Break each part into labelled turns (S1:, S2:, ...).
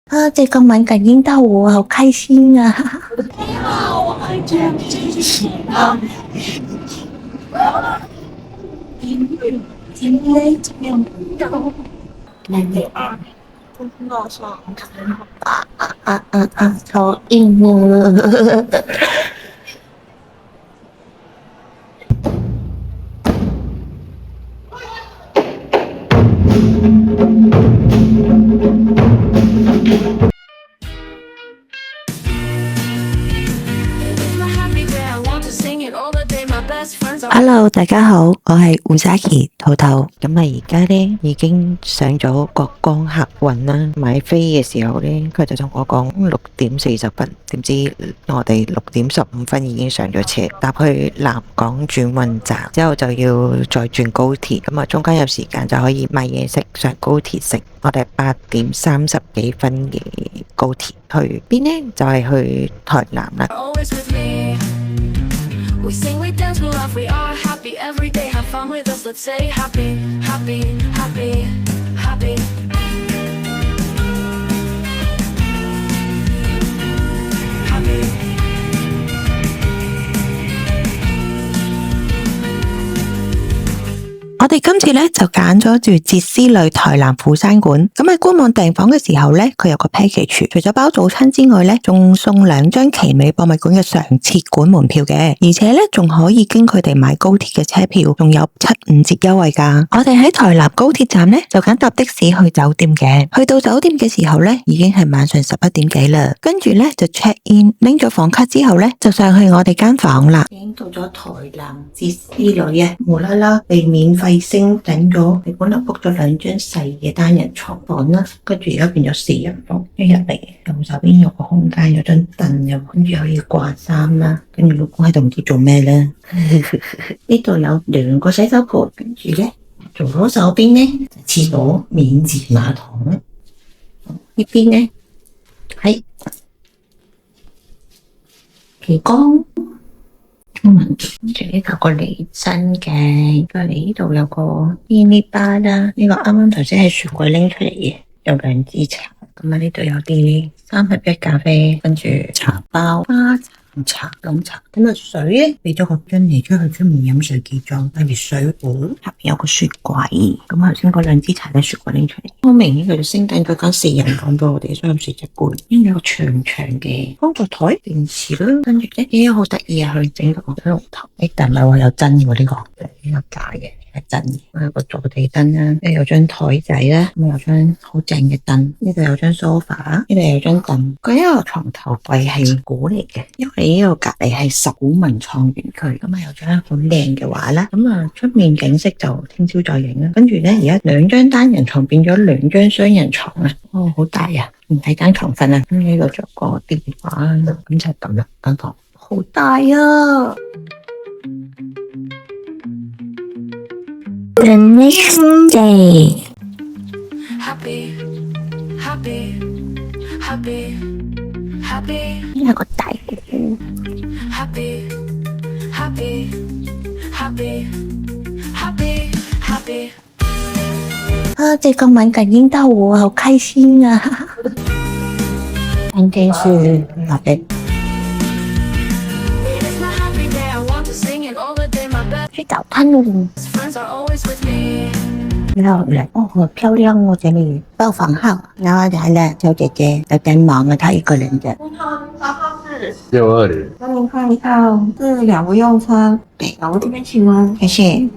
S1: 啊，这个蛮感应到我，好开心啊！超硬了。Hello，大家好，我係胡沙琪兔兔。咁啊，而家咧已經上咗國光客運啦。買飛嘅時候咧，佢就同我講6:40，點知我哋6:15已經上咗車，搭去南港轉運站，之後就要再轉高鐵。咁啊，中間有時間就可以買嘢食，上高鐵食。我哋8:30幾分嘅高鐵去邊呢？就係去台南啦。We sing, we dance, we laugh, we are happy every day. Have fun with us, let's say happy, happy, happy, happy. Happy.我哋今次咧就揀咗住捷斯旅台南釜山館。咁喺官網訂房嘅時候咧，佢有個 package， 除咗包早餐之外咧，仲送2張奇美博物館嘅常設館門票嘅，而且咧仲可以經佢哋買高鐵嘅車票，仲有75折優惠噶。我哋喺台南高鐵站咧就揀搭的士去酒店嘅，去到酒店嘅時候咧已經係晚上11點幾啦，跟住咧就 check in， 拎咗房卡之後咧就上去我哋間房啦。已經到咗台南捷斯旅啊，無啦啦被免費升等咗，你本來 book 咗2張細嘅單人床房啦，跟住而家變咗4人房。一入嚟右手邊有個空間，有張凳，又跟住可以掛衫啦。跟住老公喺度唔知做咩咧。呢度有2個洗手盆，跟住咧左手邊咧廁所免治馬桶，呢邊咧係提供。跟住呢度有個離身嘅，再嚟呢度有個 mini bar 啦，呢個啱啱頭先喺雪櫃拎出嚟嘅，有2支茶，咁啊呢度有啲3合1咖啡，跟住茶包、花茶、凍茶，咁啊水咧俾咗個樽嚟出去出面飲水機裝，跟住水壺下邊有個雪櫃，咁頭先嗰2支茶喺雪櫃拎出嚟，好明顯佢就升等咗間4人房俾我哋，所以飲水隻罐，跟住有個長嘅方個台電視啦，跟住咧好得意啊，去整個水龍頭，但唔係話有真嘅呢個，呢個假嘅。係真嘅，有個坐地燈啦，呢度有張台仔啦，咁有張好正嘅燈，呢度有張 sofa， 呢度有張凳。佢呢個床頭櫃係古嚟嘅，因為呢度隔籬係石鼓文創園區，咁啊有張好靚嘅畫啦，咁啊出面景色就聽朝再影啦。跟住咧，而家2張單人床變咗2張雙人床啊，哦好大啊，唔係單床瞓啊。咁呢度仲有個電話，咁就係咁啦，間房好大啊。The next day. Happy, happy, happy, happy. 呢係個大姑姑。Happy, happy, happy, happy, happy. 啊，這個蠻感應到我，好開心啊！今天是哪邊？去早餐咯。然後來哦，好漂亮哦，這裡報房號，然後來了小姐姐有點忙啊，她一個人的。你好，您早號是620。那您看一下，是2個用餐。對，我這邊請問，謝謝。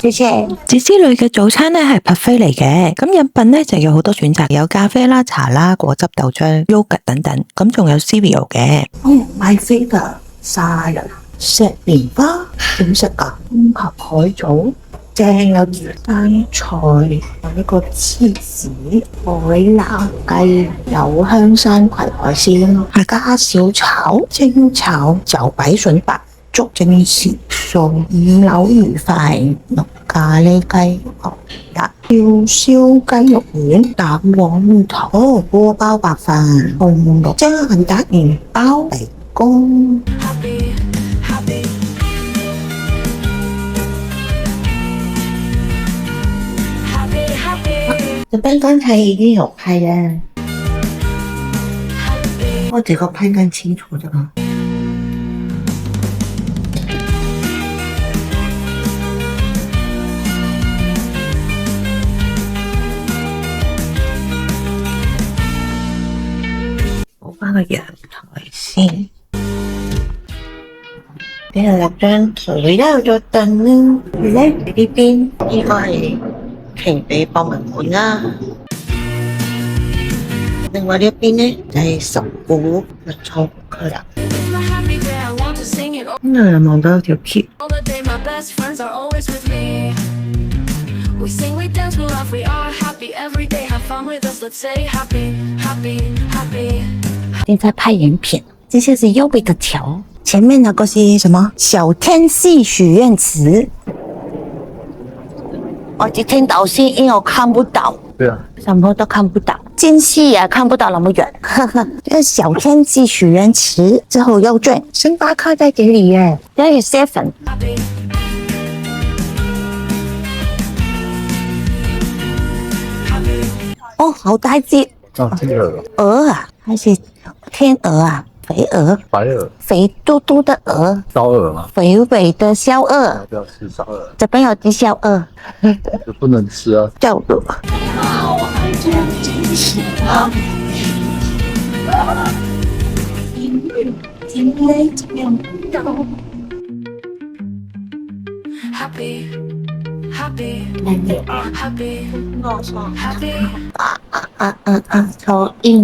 S1: 謝謝。捷斯旅嘅早餐呢係 buffet 嚟嘅，咁飲品呢就有好多選擇，有咖啡啦、茶啦、果汁、豆漿、yogurt 等等，咁仲有 cereal 嘅。買飛㗎。沙律、石蓮花點食啊？紅合海藻正，有生菜，有呢個芝士、海南雞，有香山葵海鮮，客家小炒、清炒茭白筍白粥、蒸豉餸、5柳魚飯、綠咖喱雞、鴨跳燒雞肉丸、蛋黃芋頭、鍋包白飯、紅綠蒸肯德麵包、鼻公。這邊剛才已經有拍了，我這個拍更清楚的嘛。我翻個陽台先。俾人落張台啦，咗凳啦。而咧呢邊呢個係奇美博物館啦。另外呢一邊咧就係十古嘅倉區啦。咁望到有條橋。正在拍影片，這些是右邊的橋。前面那個是什麼？小天使許願池。我只聽到聲音，我看不到。對啊，什麼都看不到，近視也看不到那麼遠。這小天使許願池之後右轉，星巴克在這裡耶，這裡 7。哦，好大隻。啊，天鵝。鵝啊，還是天鵝啊？肥鵝，白鵝，肥嘟嘟的鵝，燒鵝嗎？肥肥的燒鵝，不要吃燒鵝，這邊有隻燒鵝，就不能吃啊，叫鵝。好硬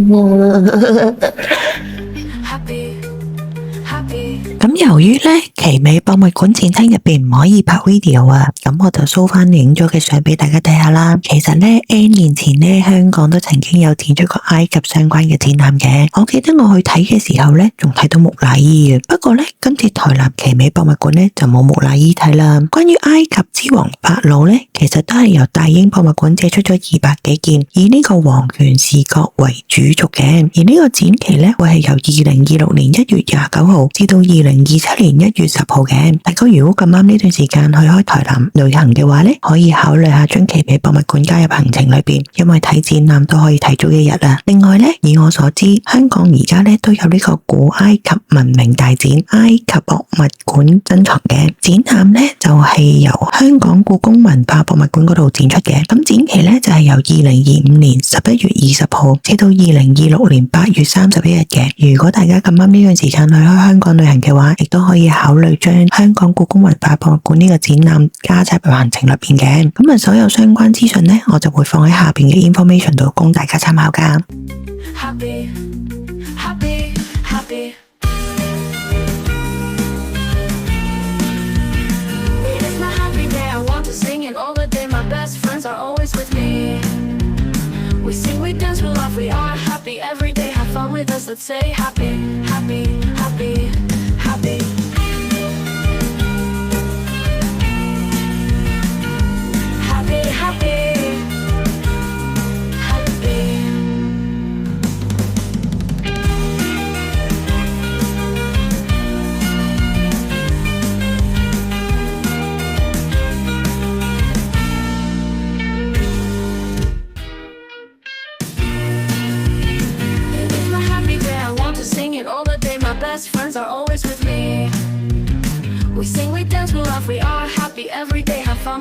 S1: 啊！咁由於咧奇美博物館展廳入邊唔可以拍 video 啊，咁我就show翻影咗嘅相俾大家睇下啦。其實咧 N 年前咧香港都曾經有展出過埃及相關嘅展覽嘅，我記得我去睇嘅時候咧仲睇到木乃伊嘅。不過咧今次台南奇美博物館咧就冇木乃伊睇啦。關於埃及之王法老咧，其實都係由大英博物館借出咗200幾件，以呢個皇權視角為主軸嘅。而呢個展期咧會係由2026年1月29號至到2027年1月10號嘅。大家如果咁啱呢段時間去開台南旅行嘅話咧，可以考慮下將奇美博物館加入行程裏邊，因為睇展覽都可以睇足一日啦。另外咧，以我所知，香港而家咧都有呢個古埃及文明大展埃及博物館珍藏嘅展覽咧，就係由香港故宮文化博物館嗰度展出嘅。咁展期咧就係由2025年11月20號至到2026年8月31日嘅。如果大家咁啱呢段時間去開香港旅行嘅話，亦都可以考慮將香港故宮文化博物館呢個展覽加入行程裏邊嘅。咁啊，所有相關資訊呢，我就會放喺下邊嘅 information 度供大家參考噶。
S2: Best friends are always with me. We sing, we dance, we laugh, we are happy every day. Have fun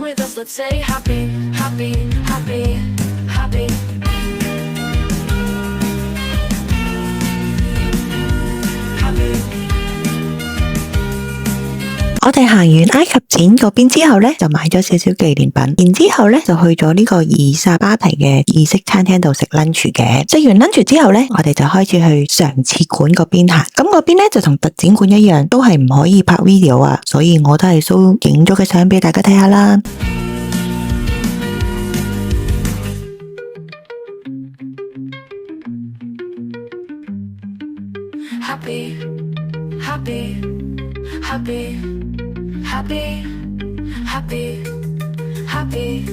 S2: with us, let's say happy, happy, happy, happy. Happy.
S1: 我哋行完埃及展嗰邊之後呢，就買咗少少紀念品，然之後呢就去咗呢個伊莎巴提嘅意式餐廳度食 lunch 嘅。食完 lunch 之後呢，我哋就開始去常設館嗰邊行。咁嗰邊呢就同特展館一樣，都係唔可以拍 video 啊，所以我都係show影咗嘅相俾大家睇下啦。
S2: Happy, happy, happy. Happy, happy, happy,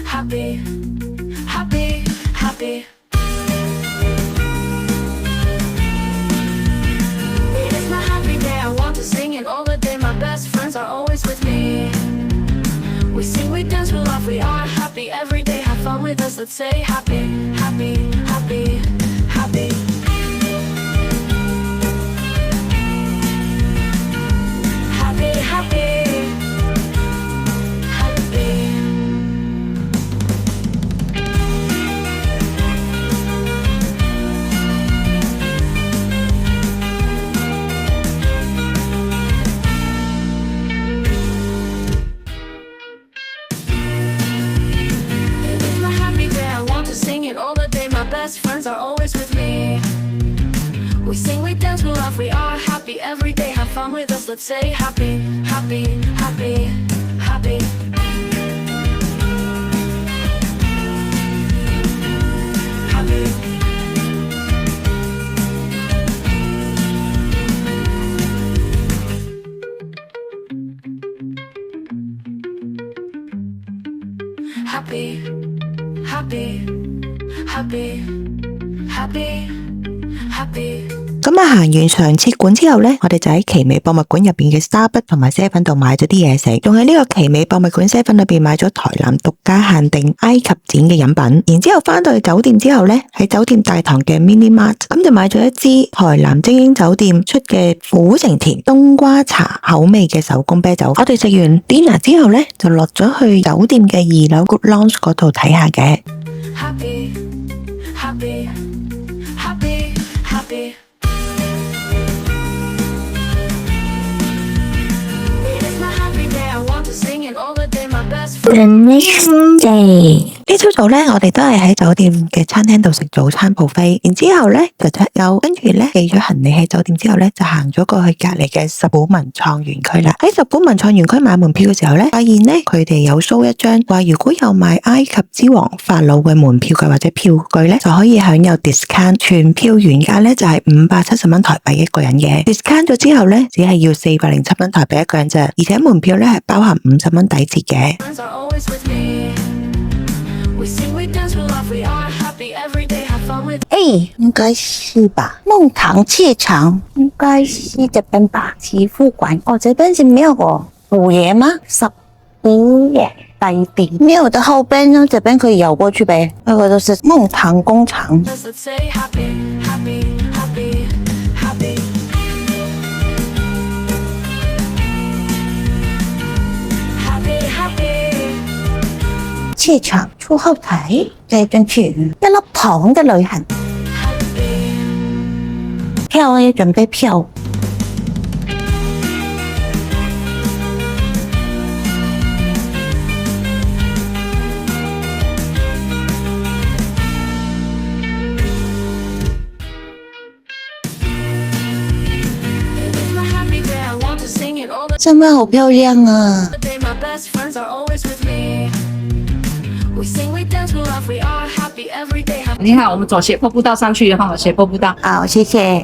S2: happy, happy, happy. It's my happy day, I want to sing it all the day. My best friends are always with me. We sing, we dance, we laugh, we are happy every day. have fun with us. Let's say happy, happy, happy, happy. Happy, happy, happy. All the day, my best friends are always with me. We sing, we dance, we laugh, we are happy every day. Have fun with us, let's say happy, happy, happy, happy. Happy. Happy, happy. Happy, happy, happy.
S3: 咁行完上次館之後呢，我哋就喺奇美博物館入邊嘅 Starbucks 同埋 7度買咗啲嘢食，仲喺呢個奇美博物館7裏邊買咗台南獨家限定埃及展嘅飲品。然之後翻到去酒店之後呢，喺酒店大堂嘅 Mini Mart 咁就買咗一支台南精英酒店出嘅苦橙甜冬瓜茶口味嘅手工啤酒。我哋食完 dinner 之後呢，就落咗去酒店嘅2樓 Good Lounge 嗰度睇下嘅。
S2: Happy, happy, happy, happy. It is my happy day. I want to sing it all the day. My best friend.
S1: The next day，
S3: 呢朝早呢，我哋都係喺酒店嘅餐廳度食早餐 buffet，然之後呢就有跟住呢寄咗行李喺酒店之後呢，就行咗過去隔籬嘅十股文創園區啦。喺十股文創園區買門票嘅時候呢，發現呢佢哋有 show 一張話，如果有買埃及之王法老嘅門票據或者票據呢，就可以享有 discount， 全票原價呢就係570蚊台幣一個人嘅 ，discount 咗之後呢，只係要407蚊台幣一個人啫，而且門票呢係包含50蚊抵折嘅。
S1: 應該是吧？夢堂劇場應該是這邊吧？祈福館哦，這邊是沒有個虎爺嗎？15爺大地沒有的後邊呢？這邊可以繞過去唄。那個都是夢堂工廠。劇場出後台，再進去一粒糖的旅行。票也準備票。上面好漂亮啊！
S4: 你好，我们走斜坡步道上去哈，斜坡步道。
S1: 好，謝謝。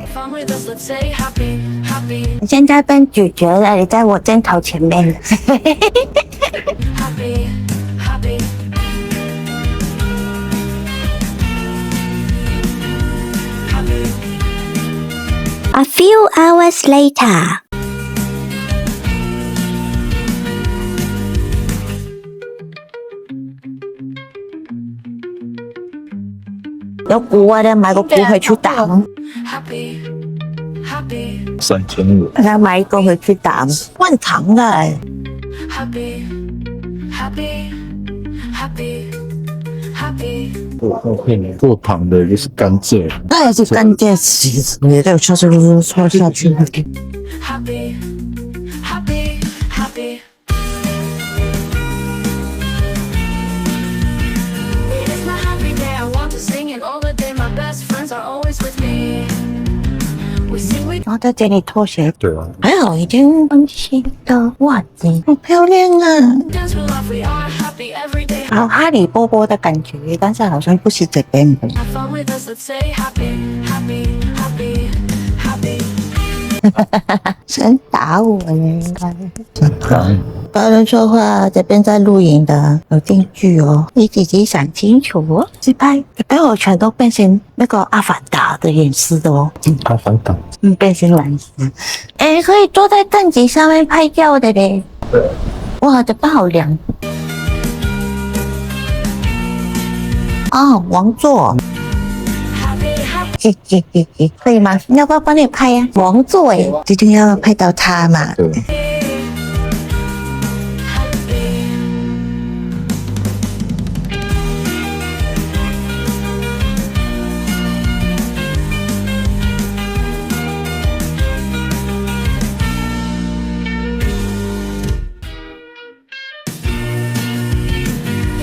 S1: 你現在變主角了，你在我鏡頭前面。A few hours later。有鼓啊，你買個鼓去出膽。
S5: 3500，
S1: 你買個去出膽，溫糖的。
S5: 做糖的就是甘蔗，
S1: 那也是甘蔗汁，你这个搓下去。我在这里拖鞋，
S5: 对啊，
S1: 还好已经温馨的袜子，好漂亮啊！好哈利波波的感觉，但是好像不是这边的。想打我呢，应该。不要乱说话，这边在录影的，有证据哦，你自己想清楚哦。自拍，等我全都变成那个阿凡达的演示的哦。
S5: 阿凡达，
S1: 变成蓝色。哎，可以坐在凳子上面拍照的嘞。
S5: 对。
S1: 哇，这边好凉。哦，王座，
S2: happy, happy,
S1: 嘿嘿嘿嘿，可以吗？要不要帮你拍呀、王座诶，最近要拍到他嘛？
S5: 对，
S2: happy.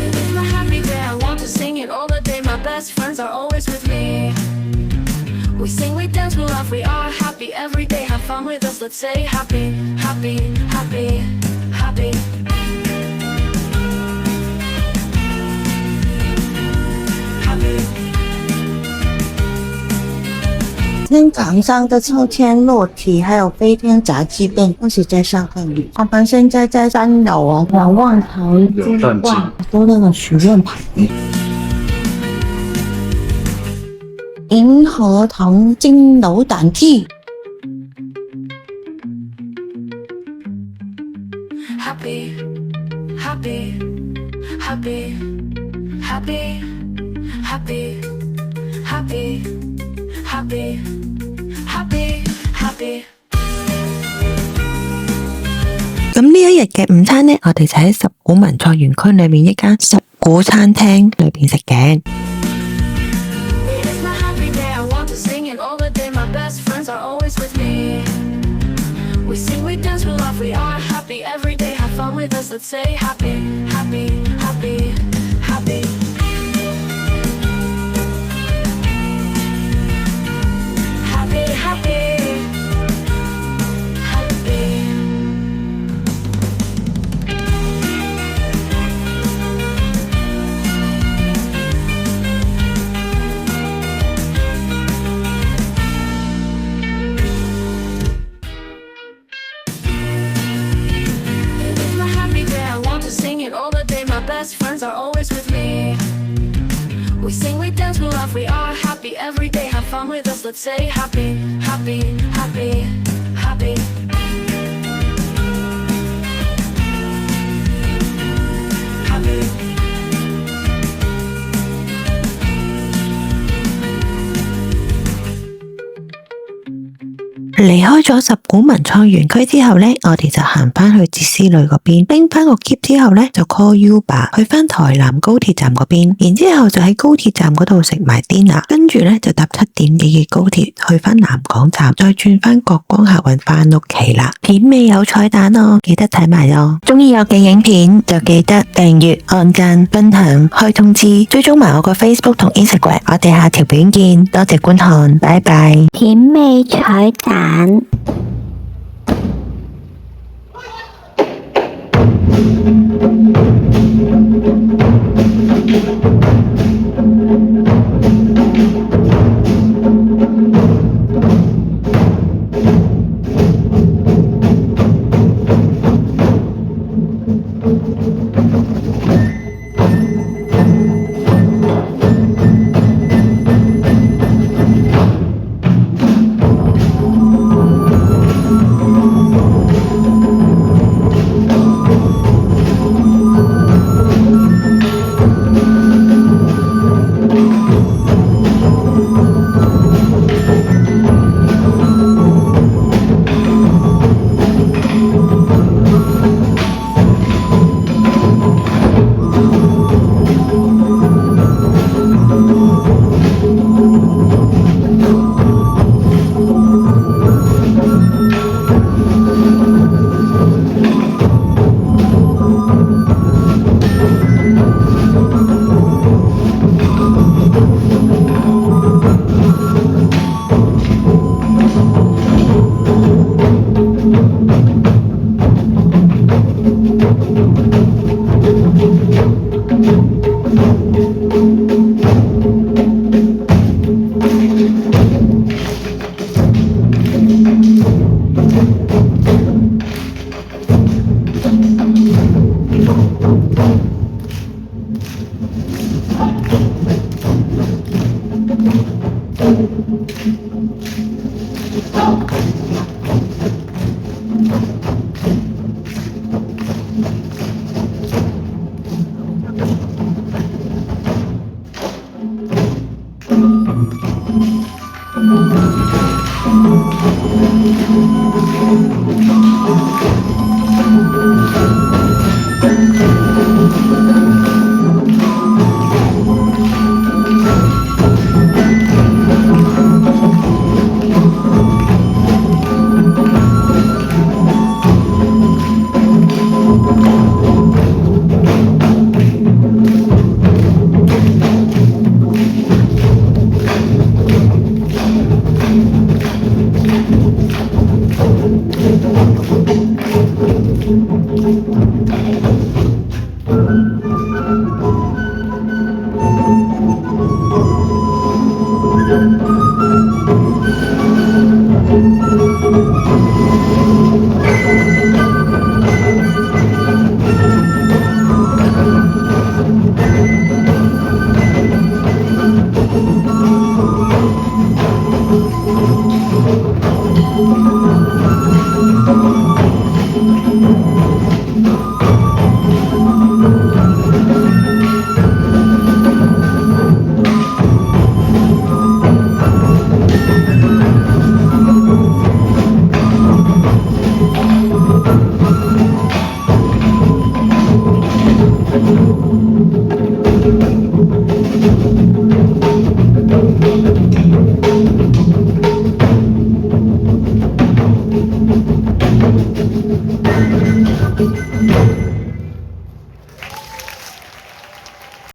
S2: It's my happy day, I want to sing it all the day. My best friends are always with me. We sing, we dance, we laugh, we are happy every day. Have fun with us, let's say happy, happy, happy, happy. Happy.
S1: 天堂上的秋千落体，还有飞天炸鸡便都是在上面。我们现在在3楼哦，仰望头
S5: 有淡季，
S1: 多那个许愿牌。银河糖精扭蛋机，
S2: Happy, happy, happy, happy, happy, happy, happy, happy, happy.
S3: 咁呢一日嘅午餐呢，我哋就喺十股文創園區裏面一間十股餐廳裏邊食嘅。
S2: It's my happy day, I want to sing it all the day. My best friends are always with me. We sing, we dance, we laugh, we are happy every day. Have fun with us, let's say happy, happy, happy, happy. Happy, happy, happy. It's my happy day, I want to sing it all the day. My best friends are always with me. We sing, we dance, we laugh, we are happy every day. Have fun with us, let's say happy, happy, happy, happy. Happy.
S3: 離開咗十股文創園區之後呢，我哋就行翻去哲思旅嗰邊，拎翻個篋之後呢，就 call Uber 去翻台南高鐵站嗰邊，然之後就喺高鐵站嗰度食埋 dinner， 跟住呢，就搭7點幾嘅高鐵去翻南港站，再轉翻國光客運翻屋企啦。片尾有彩蛋哦，記得睇埋哦。中意我嘅影片就記得訂閱、按讚、分享、開通知，追蹤埋我個 Facebook 同 Instagram。我哋下條片見，多謝觀看，拜拜。
S6: 片尾彩蛋。
S2: Thank